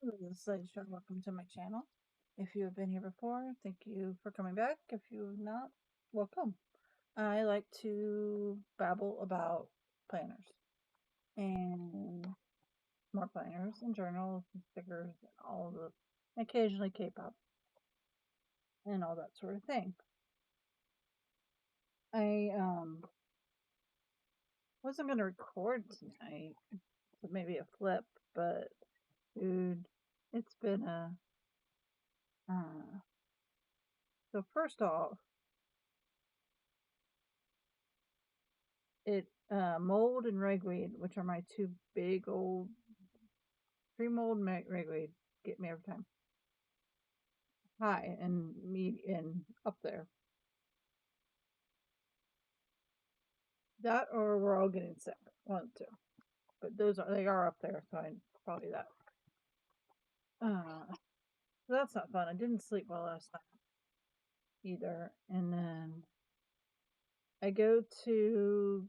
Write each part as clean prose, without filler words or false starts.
This is Lady Strong. Welcome to my channel. If you have been here before, thank you for coming back. If you've not, welcome. I like to babble about planners and more planners and journals and stickers and all the occasionally K-pop and all that sort of thing. I wasn't gonna record tonight, so maybe a flip, but dude, it's been a so first off, it mold and ragweed, which are my two big old tree mold and ragweed, get me every time. High and me and up there. That or we're all getting sick. One of the two. But they are up there, so I probably that. So that's not fun. I didn't sleep well last night either. And then I go to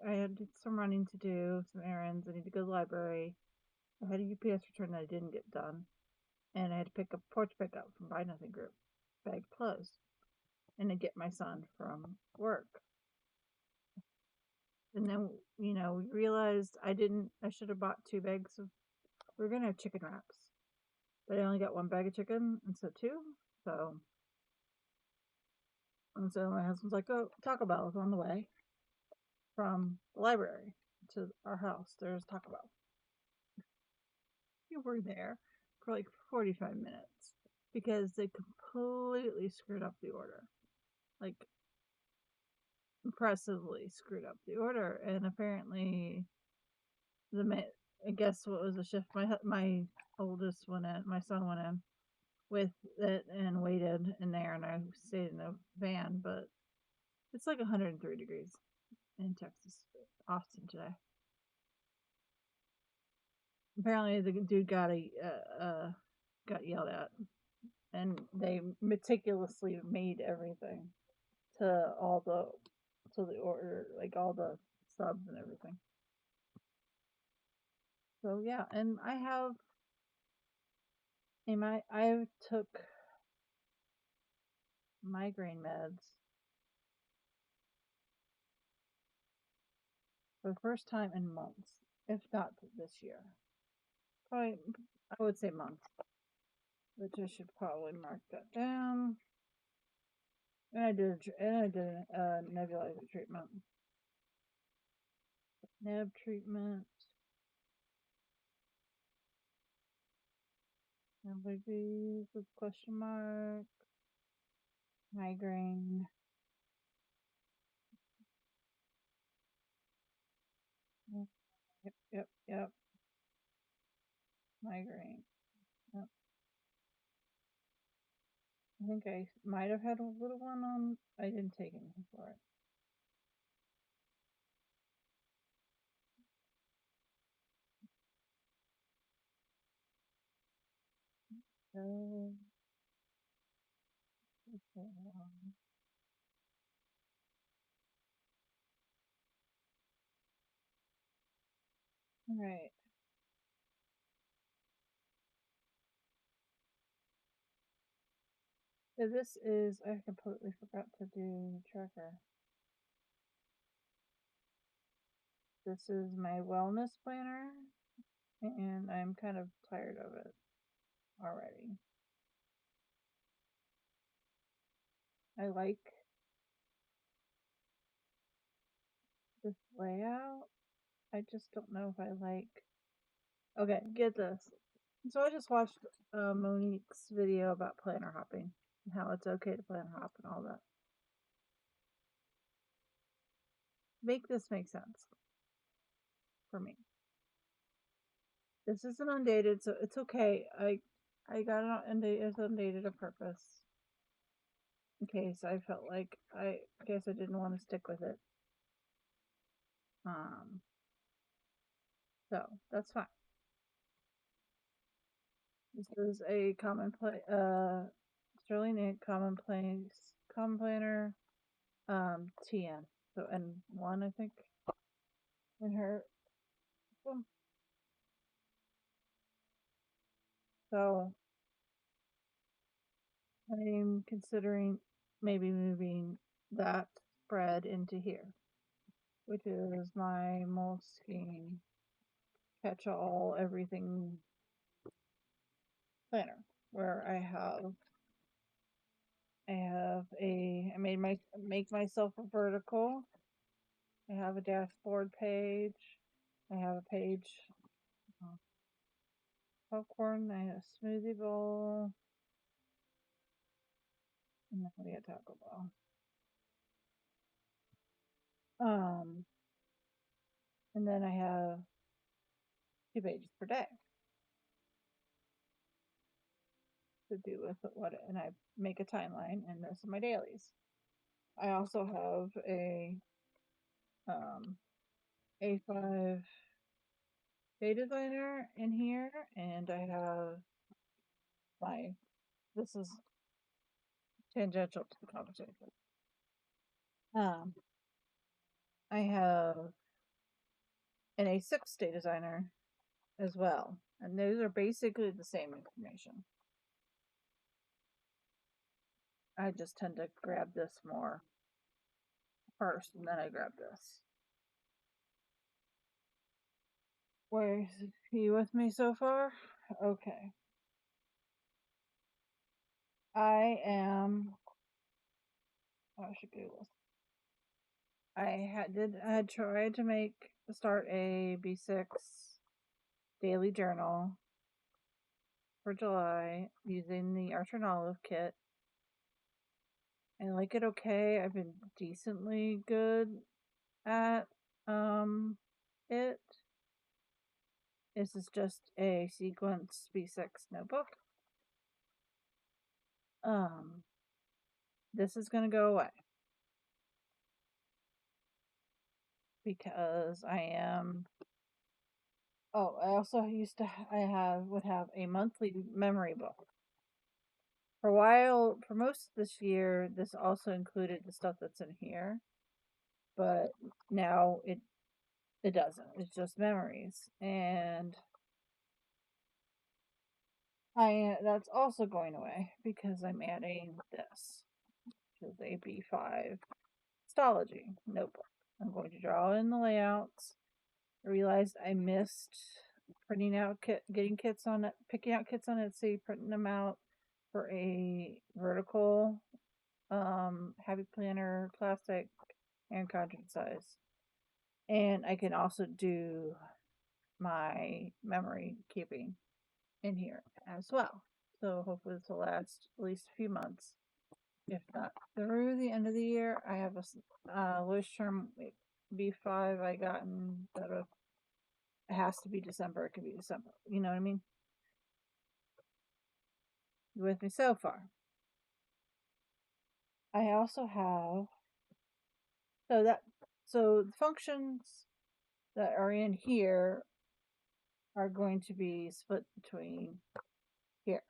I had some running to do, some errands. I need to go to the library. I had a UPS return that I didn't get done. And I had to pick up porch pickup from Buy Nothing Group. Bag closed. And to get my son from work. And then, we realized I should have bought 2 bags of, we were going to have chicken wraps. But I only got 1 bag of chicken instead of 2. And so my husband's like, oh, Taco Bell is on the way from the library to our house. There's Taco Bell. We were there for like 45 minutes because they completely screwed up the order. Like, impressively screwed up the order. And apparently, I guess what was the shift? My oldest went in, my son went in with it and waited in there, and I stayed in the van. But it's like 103 degrees in Texas, Austin today. Apparently, the dude got yelled at, and they meticulously made everything to the order, like all the subs and everything. So yeah, and I took migraine meds for the first time in months, if not this year. Probably, I would say months, which I should probably mark that down. And I did a nebulizer treatment. Neb treatment. Nobody with question mark. Migraine. Yep. Migraine. Yep. I think I might have had a little one on. I didn't take anything for it. So, all right. So this is, I completely forgot to do the tracker. This is my wellness planner, and I'm kind of tired of it already. I like this layout. I just don't know if I like. Okay, get this. So I just watched Monique's video about planner hopping and how it's okay to planner hop and all that. Make this make sense for me. This isn't undated, so it's okay. I got it undated on purpose. In case I felt like I didn't want to stick with it. So that's fine. This is a Sterling common planner, TN. So N1, I think, in her. So I'm considering maybe moving that spread into here, which is my Moleskine catch-all everything planner, where I make myself a vertical. I have a dashboard page. I have a page, popcorn. I have a smoothie bowl. And then we got Taco Bell. And then I have 2 pages per day to do with what, and I make a timeline, and those are my dailies. I also have a A5 day designer in here, and I have this is tangential to the conversation. I have an A6 day designer as well, and those are basically the same information. I just tend to grab this more first, and then I grab this. Where are you with me so far? Okay. I should do this. I had tried to start a B6 daily journal for July using the Archer and Olive kit. I like it okay. I've been decently good at it. This is just a sequence B6 notebook. This is gonna go away because I also would have a monthly memory book. For a while, for most of this year, this also included the stuff that's in here, but now it doesn't. It's just memories, and that's also going away because I'm adding this, which is a B5 histology notebook. I'm going to draw in the layouts. I realized I missed printing out picking out kits on Etsy, printing them out for a vertical happy planner plastic and contract size. And I can also do my memory keeping in here as well. So hopefully this will last at least a few months, if not through the end of the year. I have a lowest term B5 I gotten that it has to be December. It could be December. You know what I mean? You with me so far? I also have so the functions that are in here are going to be split between here.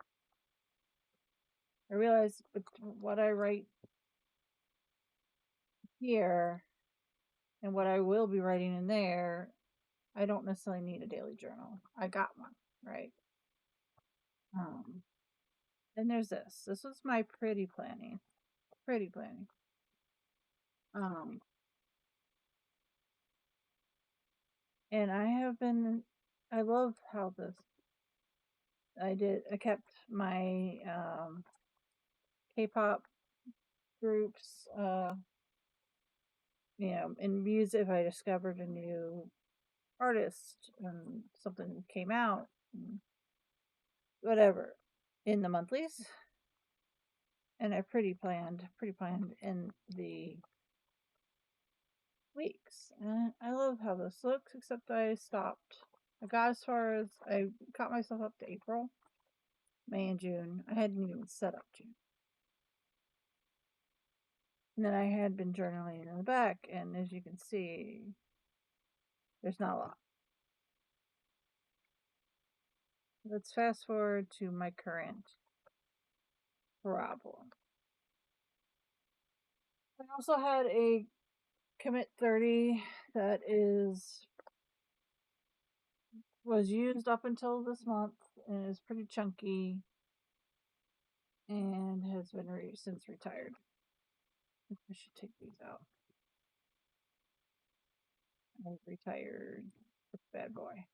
I realize what I write here and what I will be writing in there, I don't necessarily need a daily journal. I got one, right? Then there's this. This was my pretty planning. Pretty planning. And I love how I kept my K-pop groups, in music. If I discovered a new artist and something came out, whatever, in the monthlies, and I pretty planned in the weeks. And I love how this looks, except I stopped. I got as far as I caught myself up to April, May, and June. I hadn't even set up June. And then I had been journaling in the back, and as you can see, there's not a lot. Let's fast forward to my current problem. I also had a commit 30 that is was used up until this month and is pretty chunky and has been since retired. I should take these out. I've retired this bad boy.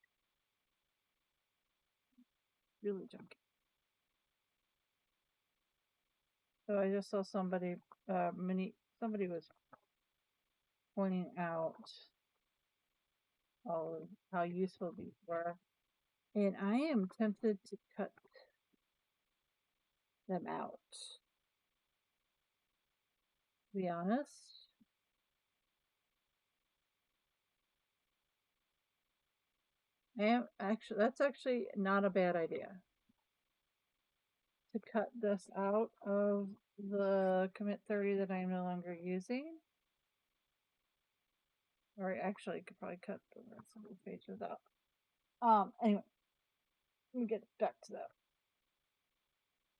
Really chunky. So I just saw somebody somebody was pointing out how useful these were. And I am tempted to cut them out. To be honest. That's actually not a bad idea. To cut this out of the commit 30 that I'm no longer using. Or actually, I could probably cut the rest of these pages out. Anyway, let me get back to that.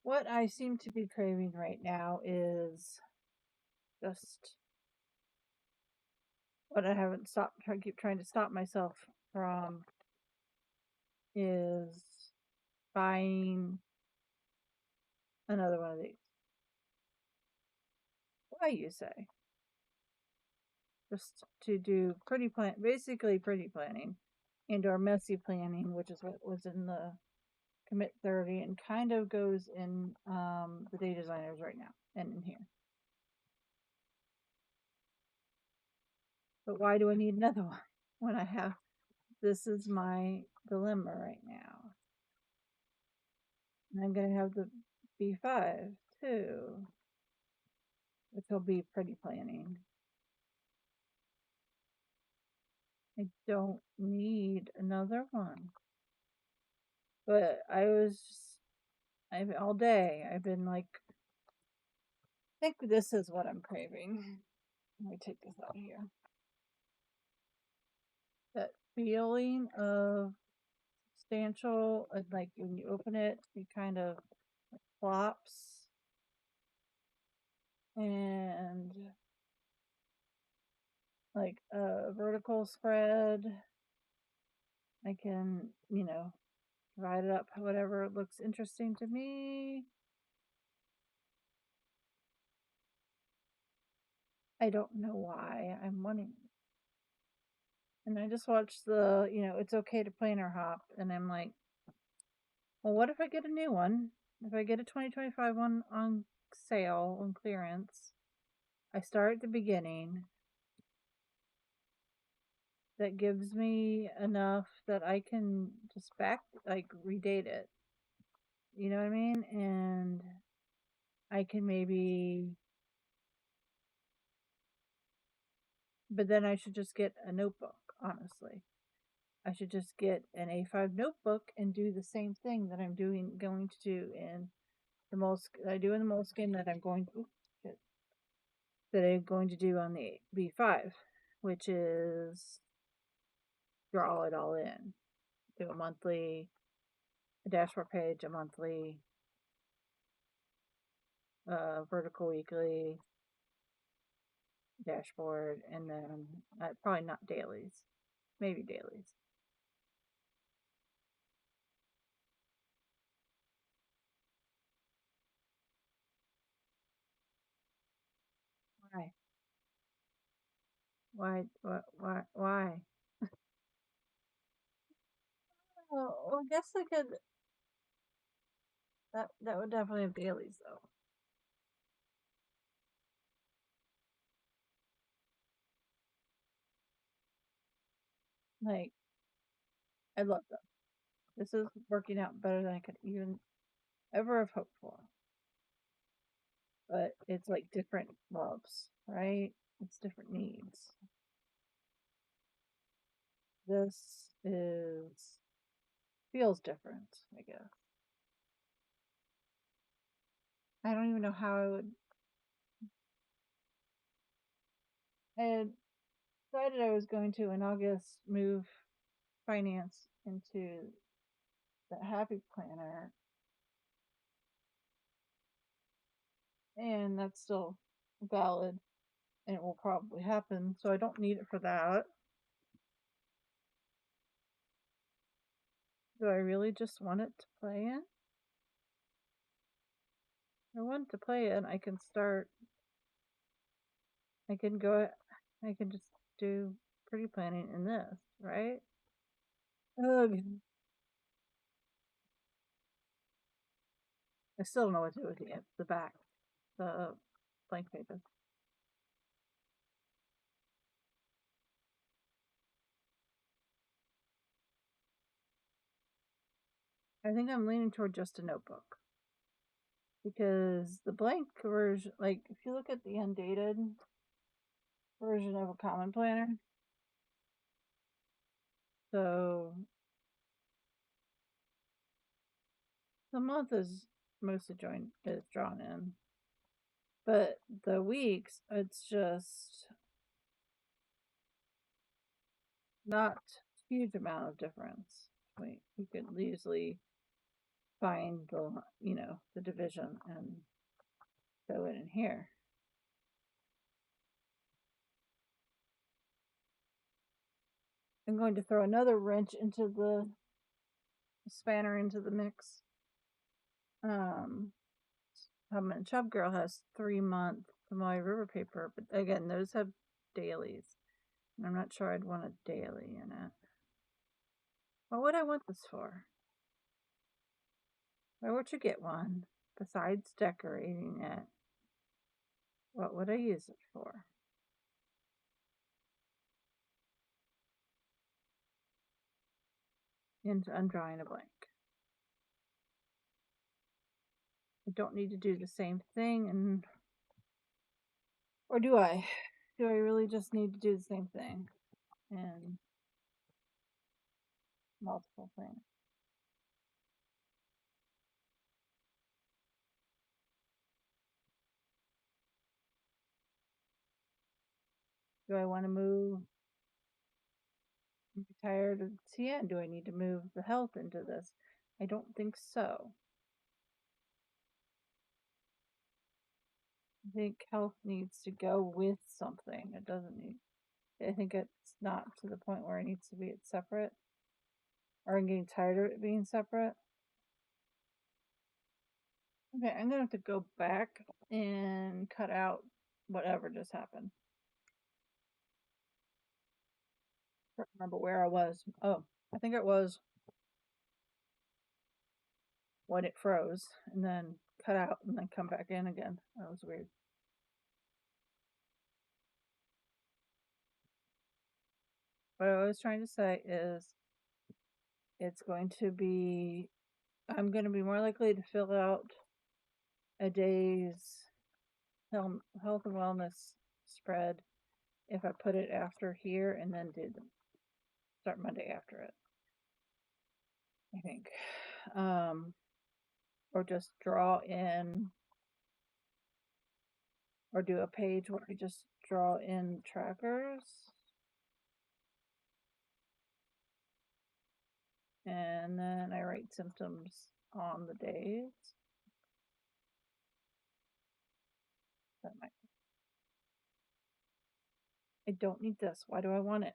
What I seem to be craving right now is just what I haven't stopped. I keep trying to stop myself from is buying another one of these. Why, you say? Just to do basically pretty planning, and or messy planning, which is what was in the commit 30 and kind of goes in the day designers right now and in here. But why do I need another one when I have this? Is my dilemma right now. And I'm gonna have the B5 too, which will be pretty planning. I don't need another one. But all day I've been like, I think this is what I'm craving. Let me take this out of here. That feeling of substantial, like when you open it, it kind of flops. And like a vertical spread, I can, divide it up whatever looks interesting to me. I don't know why I'm wanting it. And I just watched the, It's Okay to Planner Hop, and I'm like, well, what if I get a new one? If I get a 2025 one on sale, on clearance, I start at the beginning. That gives me enough that I can just redate it. You know what I mean? And I can maybe, but then I should just get a notebook, honestly. I should just get an A5 notebook and do the same thing that I'm going to do in the Moleskin that I'm going to do on the B5, which is draw it all in. Do a monthly, a dashboard page, a monthly, vertical weekly dashboard, and then probably not dailies, maybe dailies. Why? Why? Why? Well, I guess I could. That would definitely have dailies though. Like, I love them. This is working out better than I could even ever have hoped for. But it's like different loves, right? It's different needs. This feels different, I guess. I don't even know how I would. I had decided I was going to in August move finance into the Happy Planner, and that's still valid, and it will probably happen. So I don't need it for that. Do I really just want it to play in? I want to play in. I can start. I can go. I can just do pretty planning in this, right? Ugh. I still don't know what to do with the back, the blank pages. I think I'm leaning toward just a notebook. Because the blank version, like if you look at the undated version of a common planner, so the month is mostly drawn in, but the weeks, it's just not a huge amount of difference. You could easily find the division and go in here. I'm going to throw another wrench into the spanner into the mix. And Chub Girl has 3-month Familiar River paper, but again, those have dailies. And I'm not sure I'd want a daily in it. What would I want this for? Why would you get one? Besides decorating it, what would I use it for? And I'm drawing a blank. I don't need to do the same thing, and or do I? Do I really just need to do the same thing and multiple things? Do I want to move? I'm tired of TN. Do I need to move the health into this? I don't think so. I think health needs to go with something. It doesn't need. I think it's not to the point where it needs to be separate. Or I'm getting tired of it being separate. Okay, I'm gonna have to go back and cut out whatever just happened. I don't remember where I was. Oh, I think it was when it froze and then cut out and then come back in again. That was weird. What I was trying to say is it's going to be, I'm going to be more likely to fill out a day's health and wellness spread if I put it after here and then start Monday after it. I think. Or just draw in, or do a page where I just draw in trackers. And then I write symptoms on the days. That might. I don't need this. Why do I want it?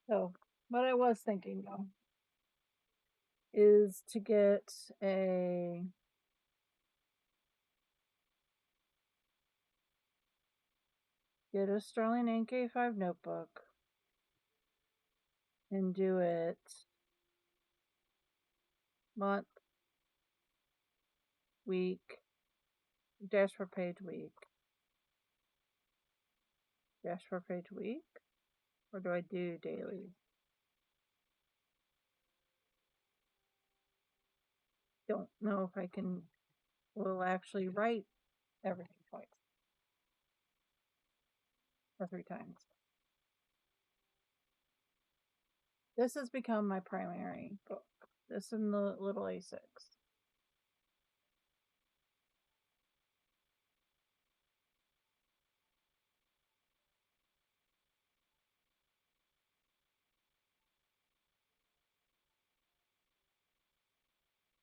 So, what I was thinking though is to get a Sterling Ink A5 notebook and do it month, week, dashboard page week, dashboard page week, or do I do daily? Don't know if I will actually write everything twice or 3 times. This has become my primary book. This and the little A6.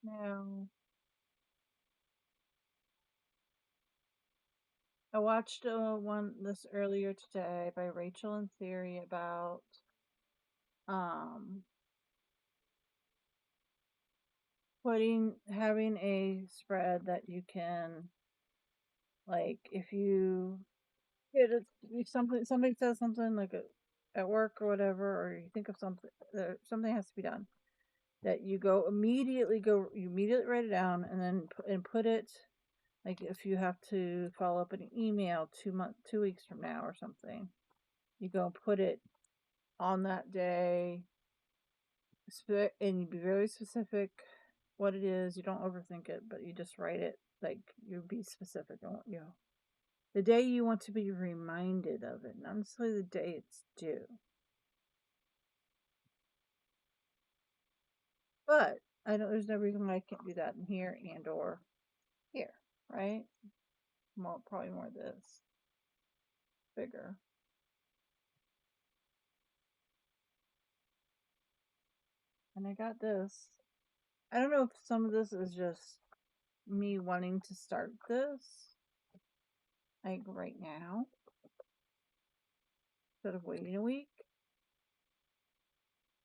Now, I watched one this earlier today by Rachel and Theory about um having a spread that you can, like, if you if somebody says something like at work or whatever, or you think of something, something has to be done, that you immediately write it down, and then put it, like, if you have to follow up an email 2 weeks from now or something, you go and put it on that day, and you be very specific what it is. You don't overthink it, but you just write it, like, you be specific on what the day you want to be reminded of it, not necessarily the day it's due. But I know there's no reason why I can't do that in here and or here, right? Probably more this bigger. And I got this. I don't know if some of this is just me wanting to start this, like, right now, instead of waiting a week.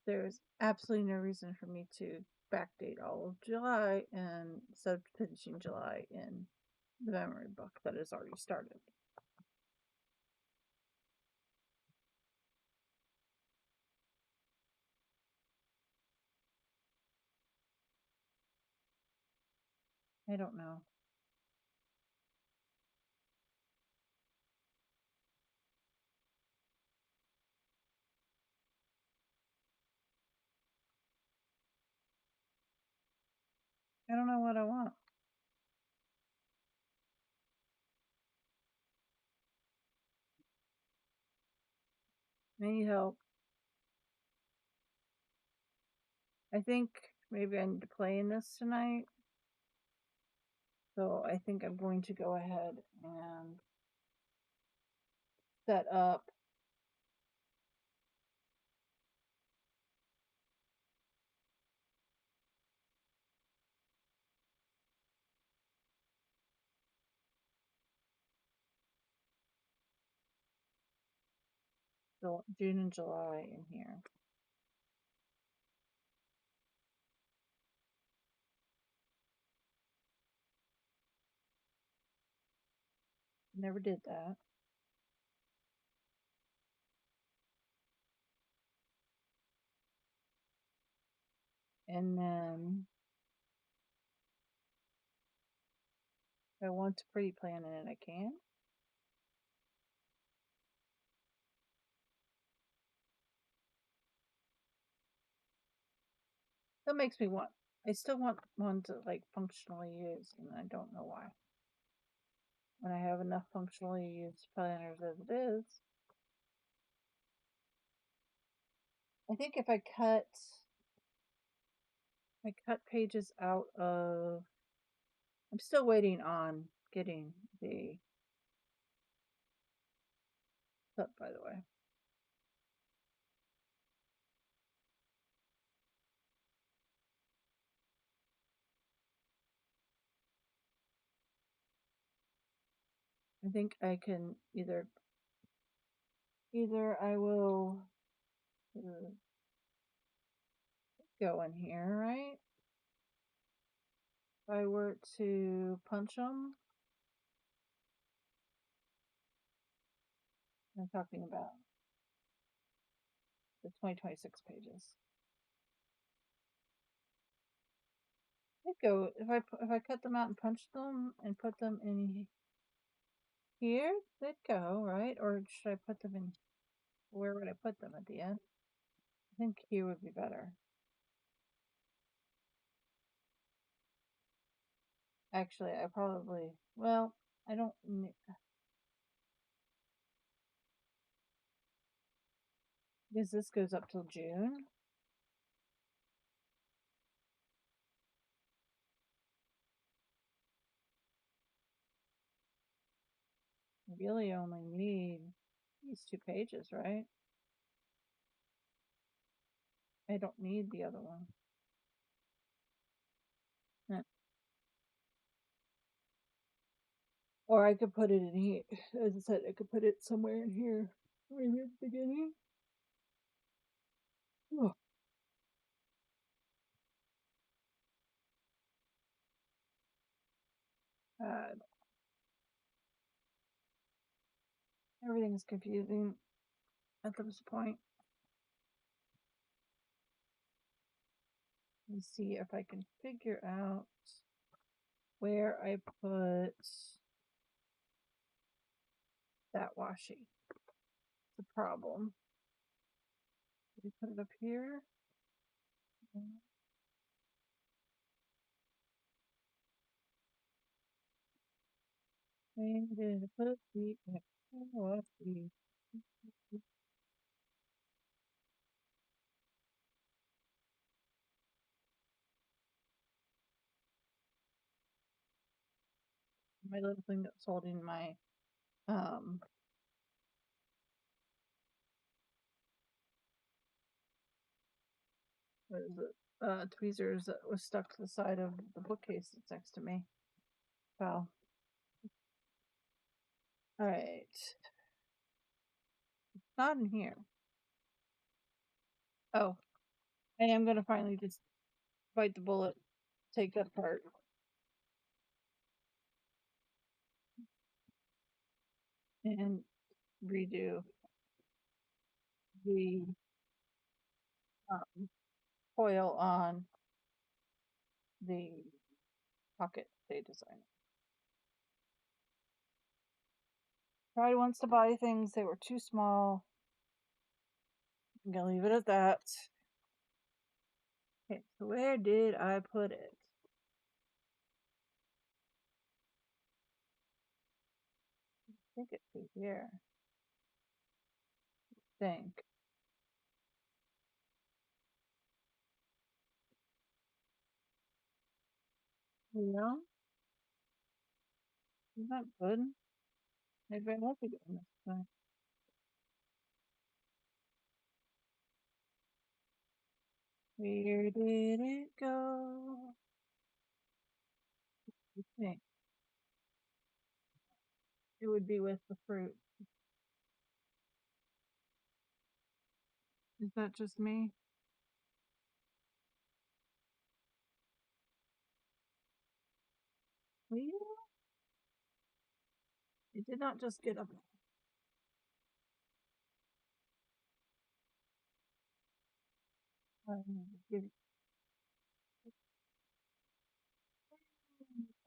There's absolutely no reason for me to backdate all of July and instead of finishing July in the memory book that has already started. I don't know. I don't know what I want. I need help. I think maybe I need to play in this tonight. So I think I'm going to go ahead and set up June and July in here. Never did that. And then if I want to pretty plan in it, I can. That makes me want, I still want one to, like, functionally use, and I don't know why. When I have enough functionally used planners as it is. I think if I cut pages out of, I'm still waiting on getting the clip, by the way. I think I can either I will go in here, right? If I were to punch them, I'm talking about the 2026 pages. I'd go, if I cut them out and punch them and put them in here, they'd go, right? Or should I put them in, where would I put them at the end? I think here would be better. Actually, I probably, well, I don't, because this goes up till June. I really only need these 2 pages, right? I don't need the other one. Or I could put it in here. As I said, I could put it somewhere in here. Right here at the beginning. Oh, God. Everything's confusing at this point. Let me see if I can figure out where I put that washi. It's a problem. Did we put it up here? Where did I put the washi? My little thing that's holding my um what is it? Tweezers that was stuck to the side of the bookcase that's next to me. Well, all right. Not in here. Oh, I am gonna finally just bite the bullet, take that part, and redo the foil on the pocket they designed. Tried once to buy things, they were too small. I'm gonna leave it at that. Okay, so where did I put it? I think it's right here. I think. Yeah, isn't that good? Maybe I won't be doing this thing. Where did it go? I think it would be with the fruit. Is that just me? Well, it did not just get up. Give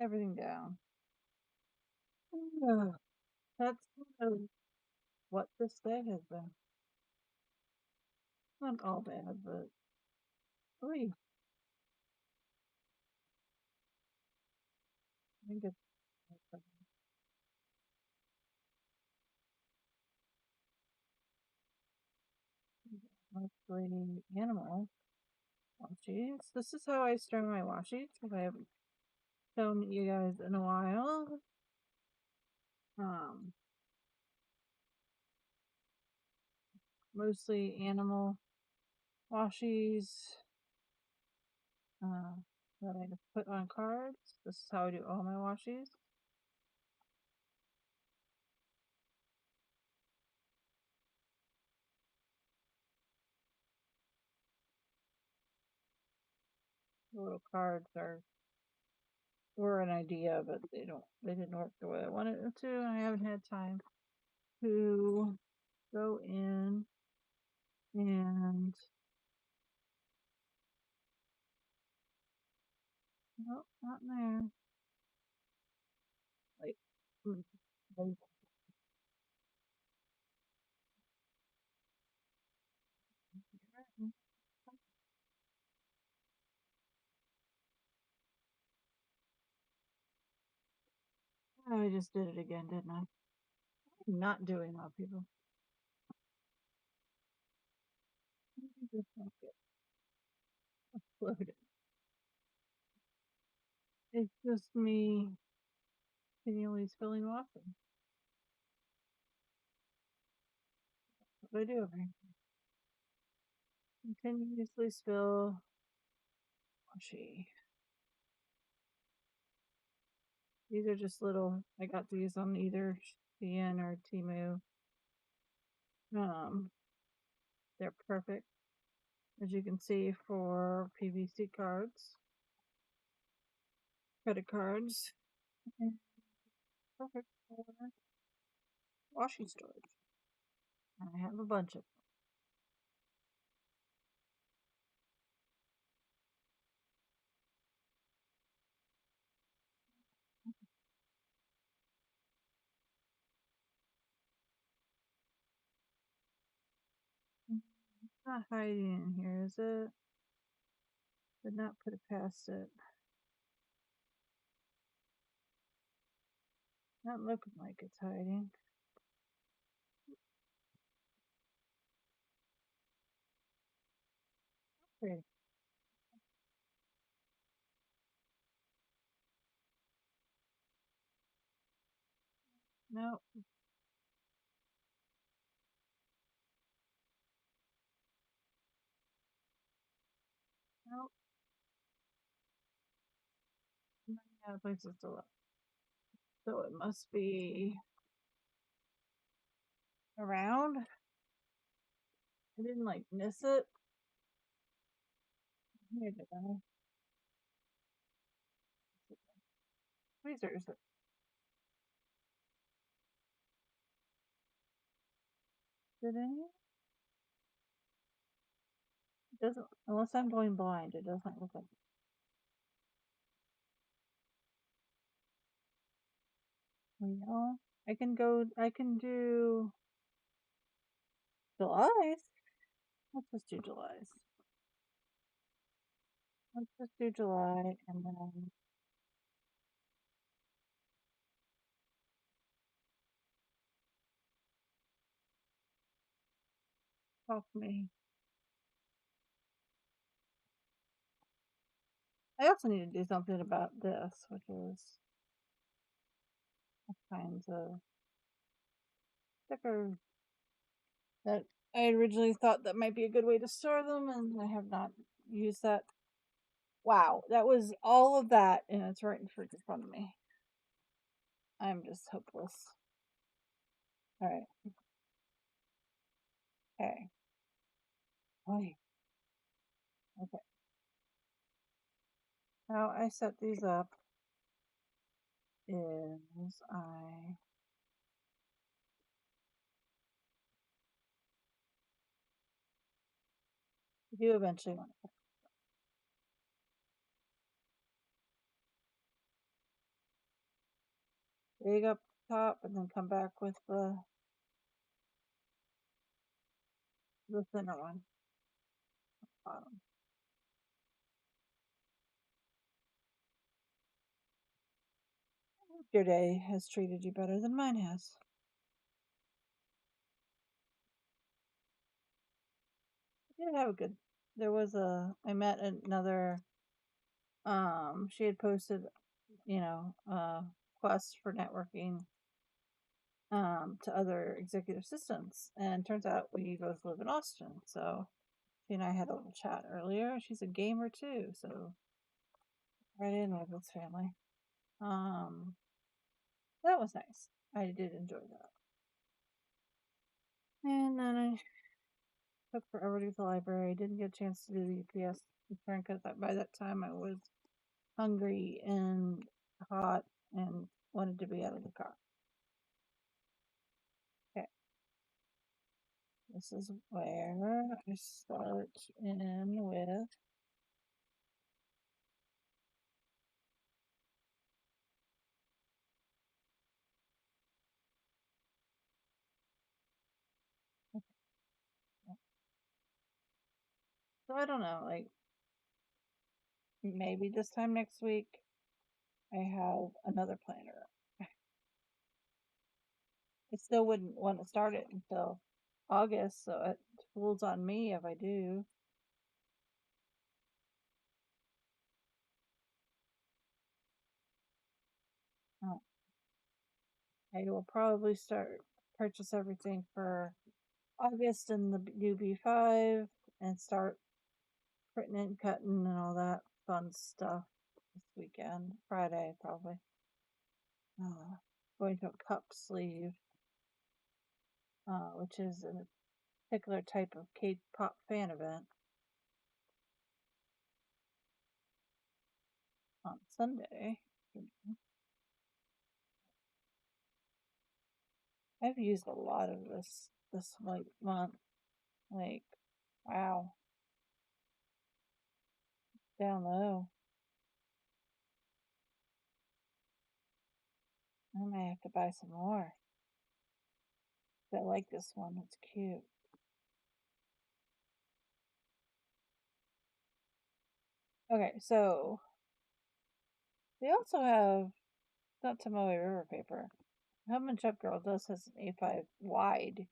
everything down. Ugh, that's kind of what this day has been. Not all bad, but oy, I think it's mostly animal washies. This is how I store my washies, if I haven't shown you guys in a while. Um, Mostly animal washies uh, that I put on cards. This is how I do all my washies. The little cards were an idea, but they didn't work the way I wanted them to, and I haven't had time to go in and nope, not in there. Like, mm, like, oh, I just did it again, didn't I? I'm not doing well, people. Maybe this won't get uploaded. It's just me continually spilling water. What do I do over here? Continuously spill washi. These are just little, I got these on either Shein or Temu. They're perfect, as you can see, for PVC cards, credit cards, and perfect for washing storage. I have a bunch of them. It's not hiding in here, is it? Did not put it past it. Not looking like it's hiding. Pretty. No, no, running out of places to look. So it must be around. I didn't like miss it. Here, did I? Tweezers. Did any? It doesn't, unless I'm going blind, it doesn't look like. Well, I can do July's. Let's just do July's. Let's just do July and then talk me. I also need to do something about this, which is all kinds of stickers that I originally thought that might be a good way to store them, and I have not used that. Wow, that was all of that, and it's right in front of me. I'm just hopeless. All right. Okay. Okay. Okay. How I set these up is I do eventually want to dig up top and then come back with the thinner one bottom. I hope your day has treated you better than mine has. I did have a good. There was I met another. She had posted, quest for networking to other executive assistants, and turns out we both live in Austin, so she and I had a little chat earlier. She's a gamer too, so right in with this family. That was nice. I did enjoy that. And then I took forever to get to the library. Didn't get a chance to do the UPS return because by that time I was hungry and hot and wanted to be out of the car. Okay, this is where I start in with. So I don't know, like maybe this time next week I have another planner. I still wouldn't want to start it until August, so it falls on me if I do. Uh, I will probably start purchase everything for August in the new B5 and start printing and cutting and all that fun stuff this weekend, Friday probably. going to a cup sleeve, which is a particular type of K-pop fan event on Sunday. I've used a lot of this month. Like, wow, down low. I might have to buy some more. I like this one. It's cute. Okay, so they also have not Tomoe River paper. Home and Chip Girl does has an A5 wide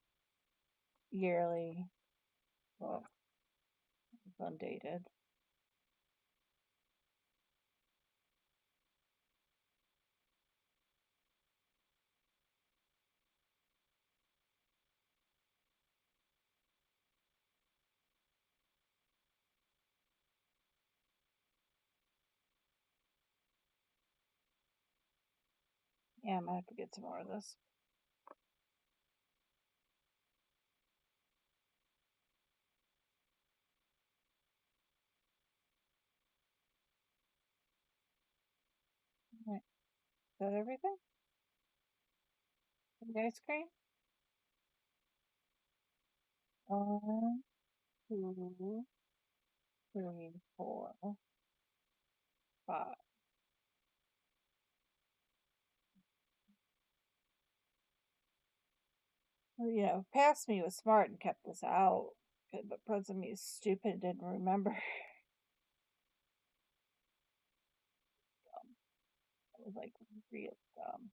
yearly. Well, it's undated. Yeah, I might have to get some more of this. All right. Is that everything? The ice cream? 1, 2, 3, 4, 5. Well, past me was smart and kept this out. But present me is stupid and didn't remember. It was like real dumb.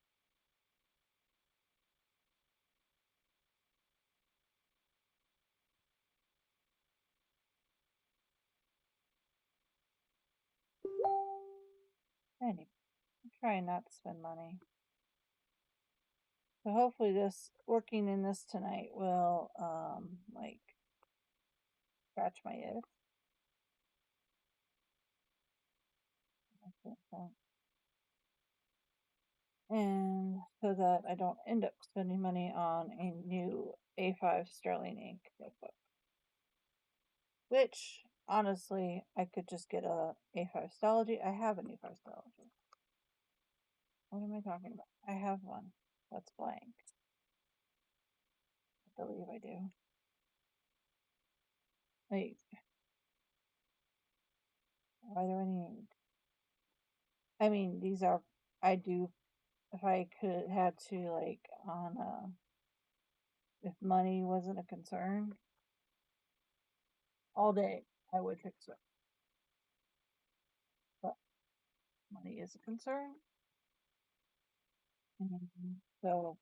Anyway, I'm trying not to spend money. So hopefully this working in this tonight will like scratch my itch. And so that I don't end up spending money on a new A5 Sterling ink notebook. Which honestly I could just get a A5 Stology. I have an A5 Stology. What am I talking about? I have one that's blank. I believe I do. Like, are there any? I mean, these are. I do. If I could had to like on if money wasn't a concern, all day I would fix it. But money is a concern. So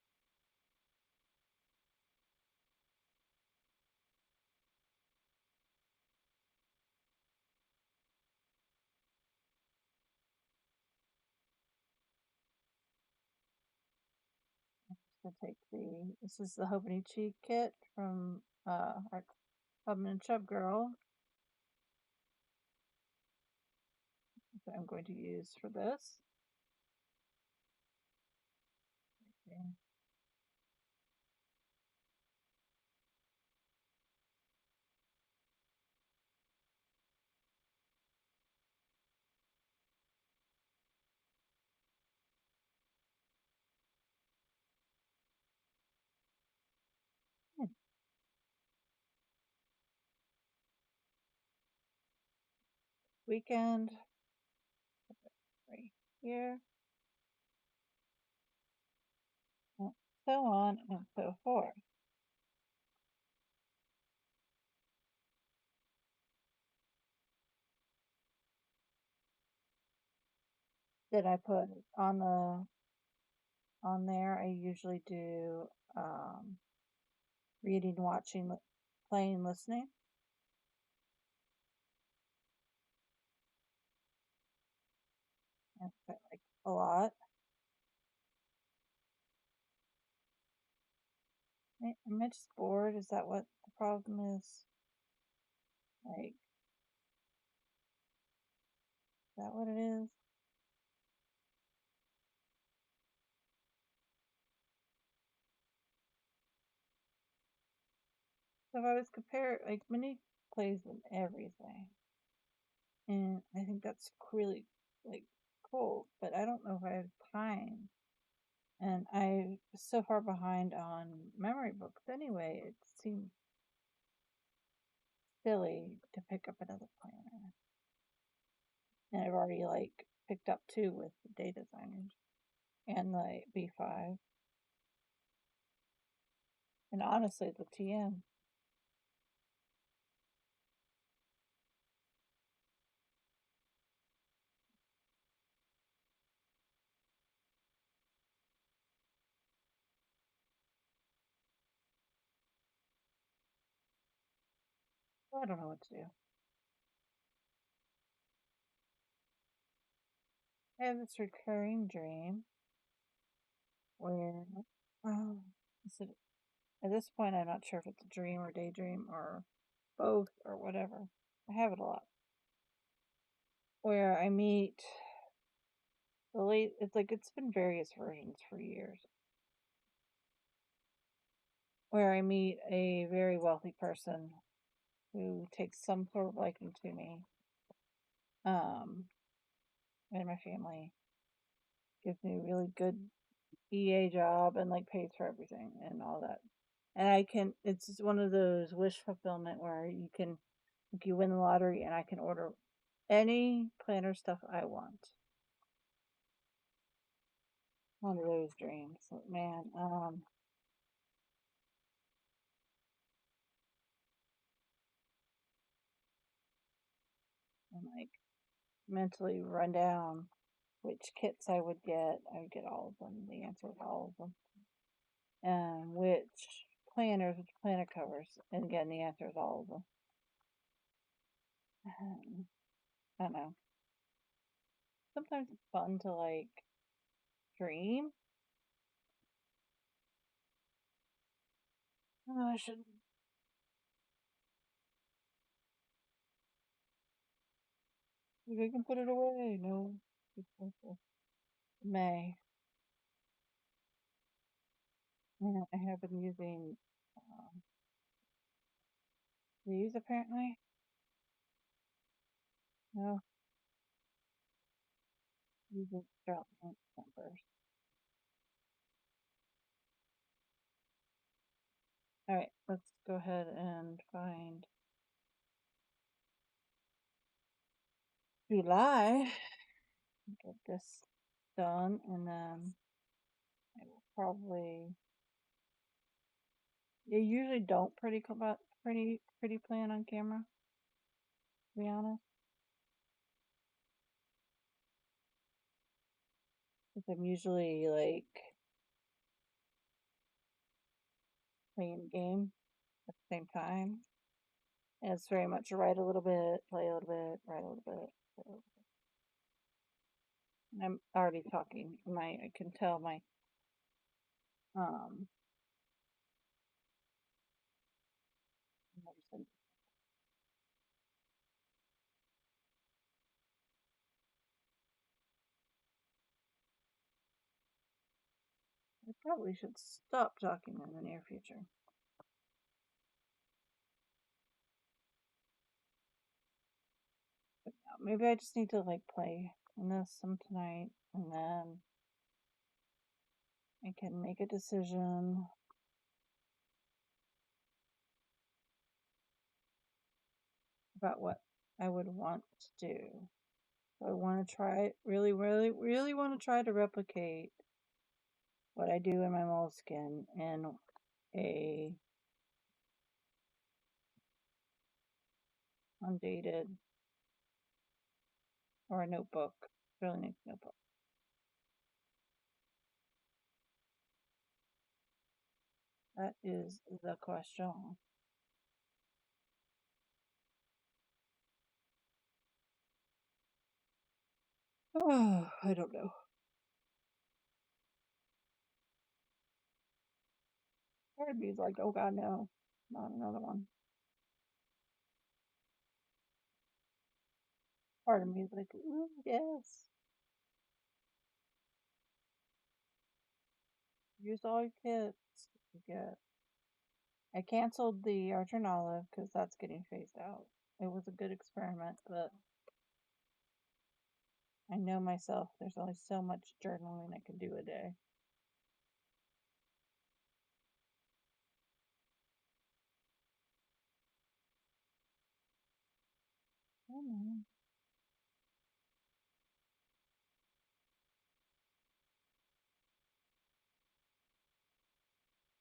I'm take this is the Hobony Cheek kit from our Hub and Chub Girl that I'm going to use for this. Okay. Weekend right here, and so on and so forth. That I put on there. I usually do reading, watching, playing, listening. That's like a lot. Am I just bored? Is that what the problem is? Like, is that what it is? So if I was compare like Minnie plays with everything, and I think that's really like cool. But I don't know if I have time, and I'm so far behind on memory books anyway. It seems silly to pick up another planner, and I've already like picked up two with the day designers and the B5, and honestly, the TM. I don't know what to do. I have this recurring dream where, oh, is it, at this point, I'm not sure if it's a dream or daydream or both or whatever. I have it a lot. Where I meet it's like it's been various versions for years. Where I meet a very wealthy person who takes some sort of liking to me, um, and my family gives me a really good EA job and like pays for everything and all that. And it's one of those wish fulfillment where if you win the lottery and I can order any planner stuff I want. One of those dreams. Man, I'm like mentally run down which kits I would get. I would get all of them. The answer is all of them. And which planner covers. And again, the answer is all of them. I don't know. Sometimes it's fun to like dream. Oh, I should. Maybe I can put it away. No. May. Yeah, I have been using these apparently. No, using Scarlet numbers. Alright, let's go ahead and find July. Get this done, and then I will probably. You usually don't pretty plan on camera, to be honest. Because I'm usually like playing a game at the same time. And it's very much write a little bit, play a little bit, write a little bit. Play a little bit. And I'm already talking. I can tell my um I probably should stop talking in the near future. But maybe I just need to like play in this some tonight, and then I can make a decision about what I would want to do. So I want to try, really, really, really want to try to replicate what I do in my moleskin in a undated or a notebook, really nice notebook. That is the question. Oh, I don't know. Part of me is like, oh god, no, not another one. Part of me is like, ooh, yes. Use all your kits you get. I canceled the Archer Olive because that's getting phased out. It was a good experiment, but I know myself. There's only so much journaling I can do a day. I know.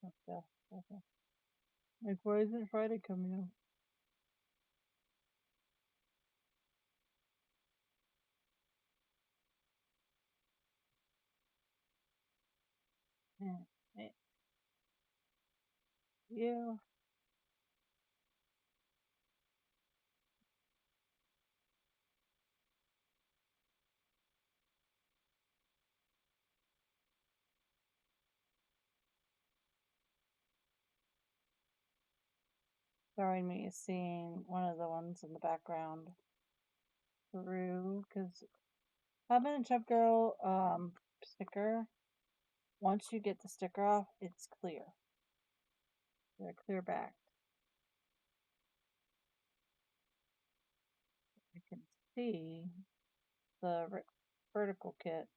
Okay. Okay. Like, why isn't Friday coming up? Yeah. Yeah. Throwing me is seeing one of the ones in the background through because Hub and Chub Girl sticker. Once you get the sticker off, it's clear. They're clear back. You can see the vertical kit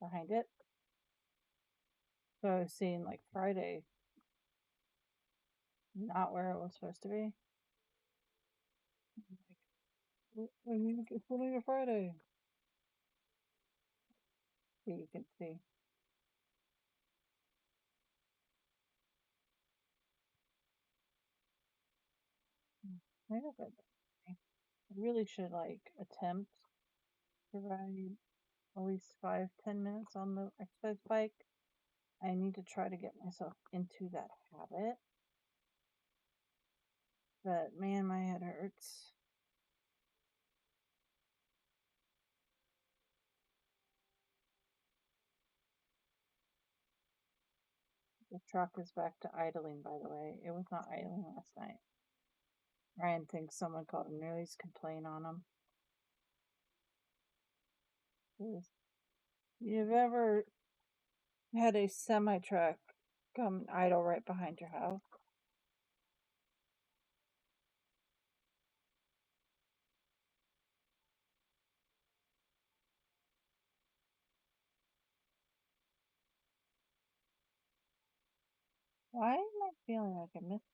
behind it. So I was seeing like Friday, not where it was supposed to be. Like, I need to get something to Friday. So you can see. I hope I really should like attempt to ride at least 5-10 minutes on the exercise bike. I need to try to get myself into that habit. But man, my head hurts. The truck is back to idling, by the way. It was not idling last night. Ryan thinks someone called a noise complaint on him. You've ever had a semi truck come idle right behind your house? Why am I feeling like I missed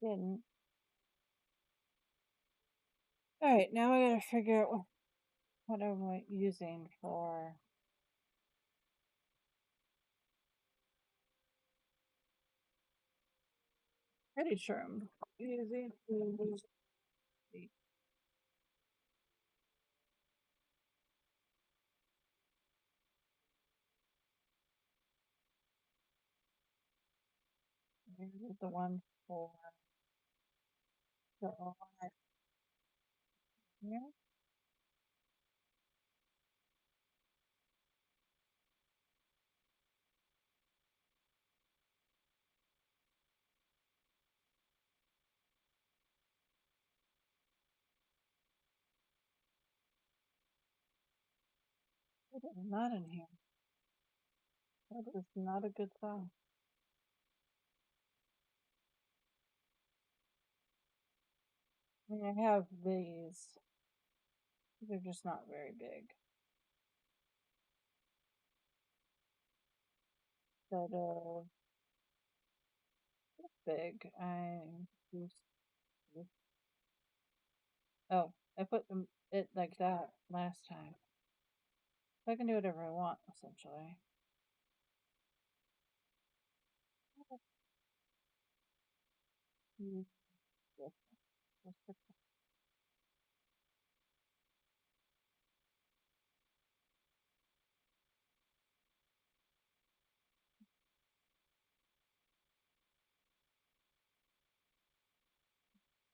it? Didn't. Alright, now I gotta figure out what I'm using for pretty sure I'm using the one for the all here. It is not in here. That is not a good sign. I mean, I have these. They're just not very big. But big. Oh, I put it like that last time. So I can do whatever I want, essentially. Use this.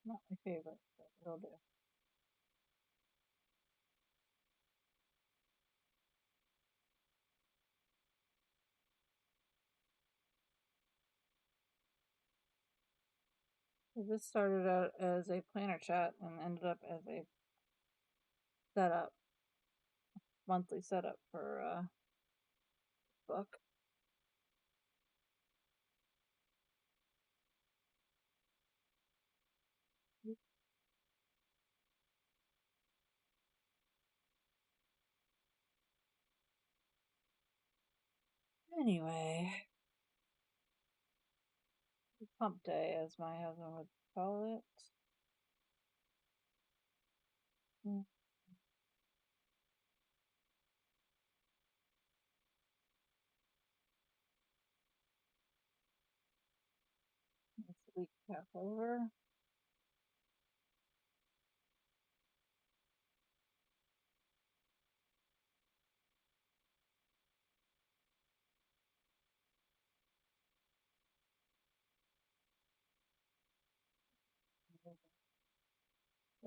Not my favorite, but it'll do. So this started out as a planner chat and ended up as a setup. monthly setup for book. Anyway, hump day, as my husband would call it. Mm. It's a week half over.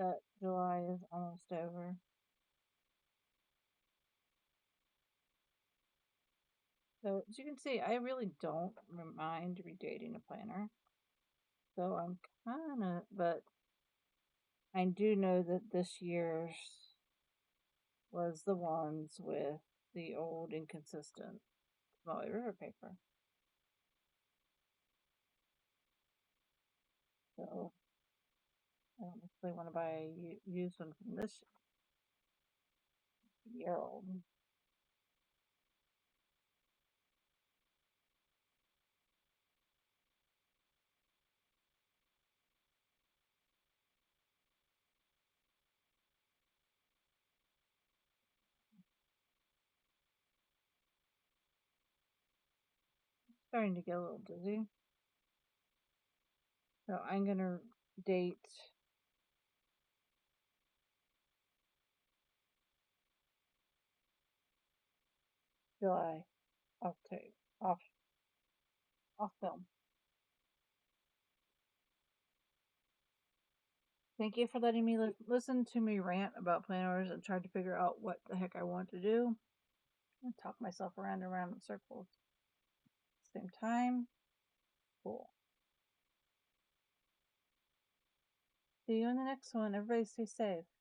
That July is almost over. So as you can see, I really don't mind redating a planner. So I'm kind of, but I do know that this year's was the ones with the old inconsistent Molly River paper. So I don't necessarily want to buy a used one from this year old. Starting to get a little dizzy. So I'm gonna date July off tape, off film. Thank you for letting me listen to me rant about planners and try to figure out what the heck I want to do. And talk myself around and around in circles. Same time, cool. See you in the next one. Everybody stay safe.